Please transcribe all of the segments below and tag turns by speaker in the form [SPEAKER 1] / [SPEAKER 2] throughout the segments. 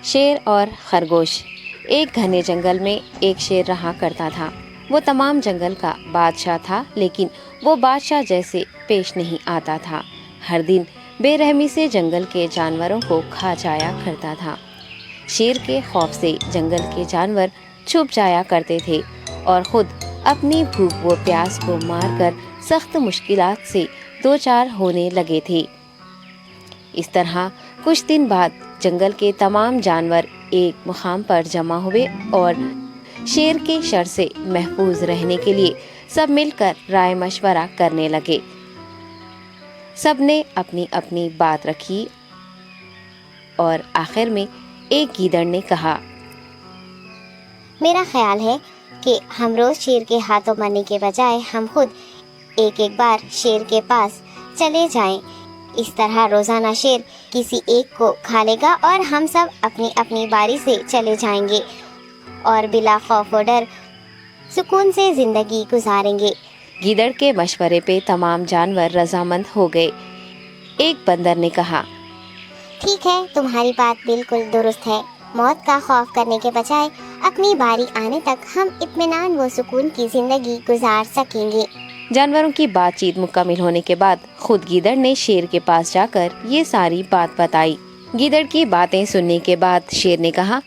[SPEAKER 1] شیر اور خرگوش۔ ایک گھنے جنگل میں ایک شیر رہا کرتا تھا۔ وہ تمام جنگل کا بادشاہ تھا، لیکن وہ بادشاہ جیسے پیش نہیں آتا تھا۔ ہر دن بے رحمی سے جنگل کے جانوروں کو کھا جایا کرتا تھا۔ شیر کے خوف سے جنگل کے جانور چھپ جایا کرتے تھے اور خود اپنی بھوک و پیاس کو مار کر سخت مشکلات سے دوچار ہونے لگے تھے۔ اس طرح کچھ دن بعد جنگل کے تمام جانور ایک مقام پر جمع ہوئے اور شیر کے شر سے محفوظ رہنے کے لیے سب مل کر رائے مشورہ کرنے لگے۔ سب نے اپنی اپنی بات رکھی اور آخر میں ایک گیدڑ نے کہا،
[SPEAKER 2] میرا خیال ہے کہ ہم روز شیر کے ہاتھوں مرنے کے بجائے ہم خود ایک بار شیر کے پاس چلے جائیں۔ اس طرح روزانہ شیر کسی ایک کو کھا لے گا اور ہم سب اپنی اپنی باری سے چلے جائیں گے اور بلا خوف و ڈر سکون سے زندگی گزاریں گے۔
[SPEAKER 1] گیدڑ کے مشورے پہ تمام جانور رضامند ہو گئے۔ ایک بندر نے کہا،
[SPEAKER 2] ٹھیک ہے، تمہاری بات بالکل درست ہے۔ موت کا خوف کرنے کے بجائے اپنی باری آنے تک ہم اطمینان و سکون کی زندگی گزار سکیں گے۔
[SPEAKER 1] جانوروں کی بات چیت مکمل ہونے کے بعد خود گیدڑ نے شیر کے پاس جا کر یہ ساری بات بتائی۔ گیدڑ کی باتیں سننے کے بعد شیر نے کہا،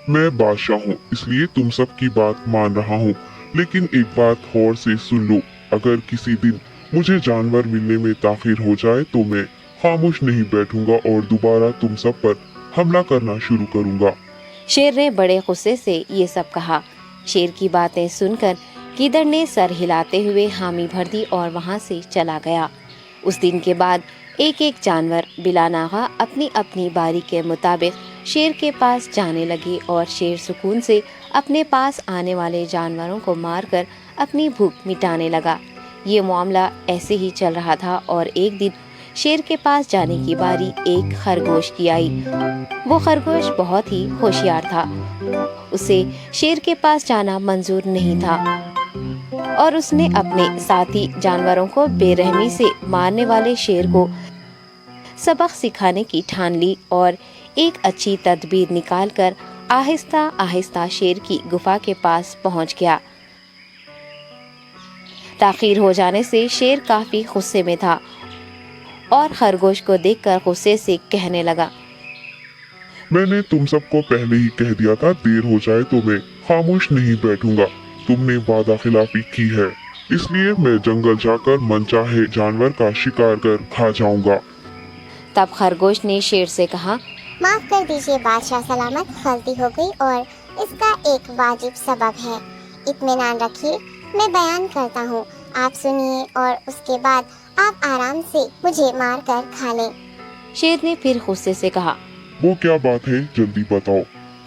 [SPEAKER 3] میں بادشاہ ہوں، اس لیے تم سب کی بات مان رہا ہوں، لیکن ایک بات غور سے سن لو۔ اگر کسی دن مجھے جانور ملنے میں تاخیر ہو جائے تو میں خاموش نہیں بیٹھوں گا اور دوبارہ تم سب پر حملہ کرنا شروع کروں گا۔
[SPEAKER 1] شیر نے بڑے غصے سے یہ سب کہا۔ شیر کی باتیں سن کر گیدڑ نے سر ہلاتے ہوئے حامی بھر دی اور وہاں سے چلا گیا۔ اس دن کے بعد ایک ایک جانور بلا ناغہ اپنی اپنی باری کے مطابق شیر کے پاس جانے لگے اور شیر سکون سے اپنے پاس آنے والے جانوروں کو مار کر اپنی بھوک مٹانے لگا۔ یہ معاملہ ایسے ہی چل رہا تھا اور ایک دن شیر کے پاس جانے کی باری ایک خرگوش کی آئی۔ وہ خرگوش بہت ہی ہوشیار تھا۔ اسے شیر کے پاس جانا منظور نہیں تھا اور اس نے اپنے ساتھی جانوروں کو بے رحمی سے مارنے والے شیر کو سبق سکھانے کی ٹھان لی اور ایک اچھی تدبیر نکال کر آہستہ آہستہ شیر کی گفا کے پاس پہنچ گیا۔ تاخیر ہو جانے سے شیر کافی غصے میں تھا اور خرگوش کو دیکھ کر غصے سے کہنے لگا،
[SPEAKER 3] میں نے تم سب کو پہلے ہی کہہ دیا تھا، دیر ہو جائے تو میں خاموش نہیں بیٹھوں گا۔ تم نے وعدہ خلافی کی ہے، اس لیے میں جنگل جا کر من چاہے جانور کا شکار کر کھا جاؤں گا۔
[SPEAKER 1] تب خرگوش نے شیر سے کہا،
[SPEAKER 2] معاف کر دیجیے بادشاہ سلامت، غلطی ہو گئی اور اس کا ایک واجب سبب ہے۔ اطمینان رکھیے، میں بیان کرتا ہوں، آپ سنیے اور اس کے بعد آپ آرام سے مجھے مار کر کھا لیں۔
[SPEAKER 1] شیر نے پھر غصے سے کہا،
[SPEAKER 3] وہ کیا بات ہے، جلدی بتاؤ۔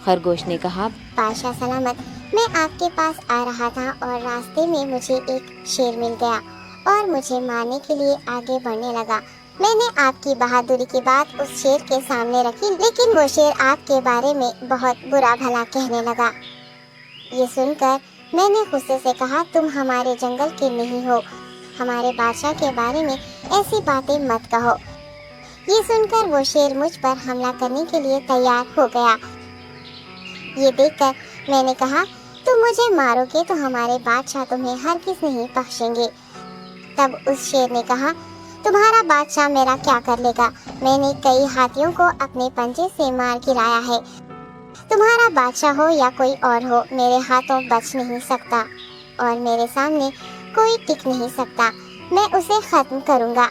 [SPEAKER 1] خرگوش نے کہا،
[SPEAKER 2] بادشاہ سلامت، میں آپ کے پاس آ رہا تھا اور راستے میں مجھے ایک شیر مل گیا اور مجھے مارنے کے لیے آگے بڑھنے لگا۔ میں نے آپ کی بہادری کی بات اس شیر کے سامنے رکھی، لیکن وہ شیر آپ کے بارے میں بہت برا بھلا کہنے لگا۔ یہ سن کر میں نے غصے سے کہا، تم ہمارے جنگل کے نہیں ہو، ہمارے بادشاہ کے بارے میں ایسی باتیں مت کہو۔ یہ سن کر وہ شیر مجھ پر حملہ کرنے کے لیے تیار ہو گیا۔ یہ دیکھ کر میں نے کہا، تم مجھے مارو گے تو ہمارے بادشاہ تمہیں ہرگز نہیں بخشیں گے۔ تب اس شیر نے کہا، تمہارا بادشاہ میرا کیا کر لے گا؟ میں نے کئی ہاتھیوں کو اپنے پنجے سے مار گرایا ہے، تمہارا بادشاہ ہو یا کوئی اور ہو، میرے ہاتھوں بچ نہیں سکتا اور میرے سامنے کوئی ٹک نہیں سکتا، میں اسے ختم کروں گا۔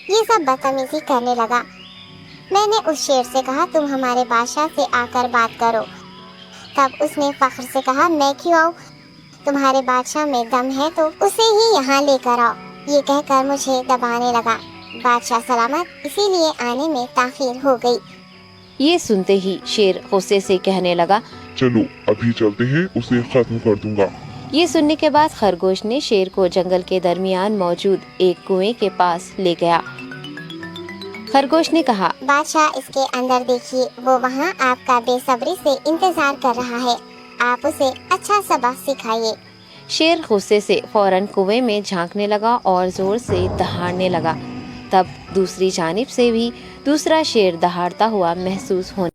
[SPEAKER 2] یہ سب بدتمیزی کرنے لگا۔ میں نے اس شیر سے کہا، تم ہمارے بادشاہ سے آ کر بات کرو۔ تب اس نے فخر سے کہا، میں کیوں آؤں؟ تمہارے بادشاہ میں دم ہے تو اسے ہی یہاں لے کر آؤ۔ یہ کہہ کر مجھے دبانے لگا۔ بادشاہ سلامت، اسی لیے آنے میں تاخیر ہو گئی۔
[SPEAKER 1] یہ سنتے ہی شیر غصے سے کہنے لگا،
[SPEAKER 3] چلو ابھی چلتے ہیں، اسے ختم کر دوں گا۔
[SPEAKER 1] یہ سننے کے بعد خرگوش نے شیر کو جنگل کے درمیان موجود ایک کنویں کے پاس لے گیا۔ خرگوش نے کہا،
[SPEAKER 2] بادشاہ اس کے اندر دیکھیے، وہ وہاں آپ کا بے صبری سے انتظار کر رہا ہے، آپ اسے اچھا سبق سکھائیے۔
[SPEAKER 1] شیر غصے سے فوراً کنویں میں جھانکنے لگا اور زور سے دہاڑنے لگا۔ تب دوسری جانب سے بھی دوسرا شیر دہاڑتا ہوا محسوس ہونے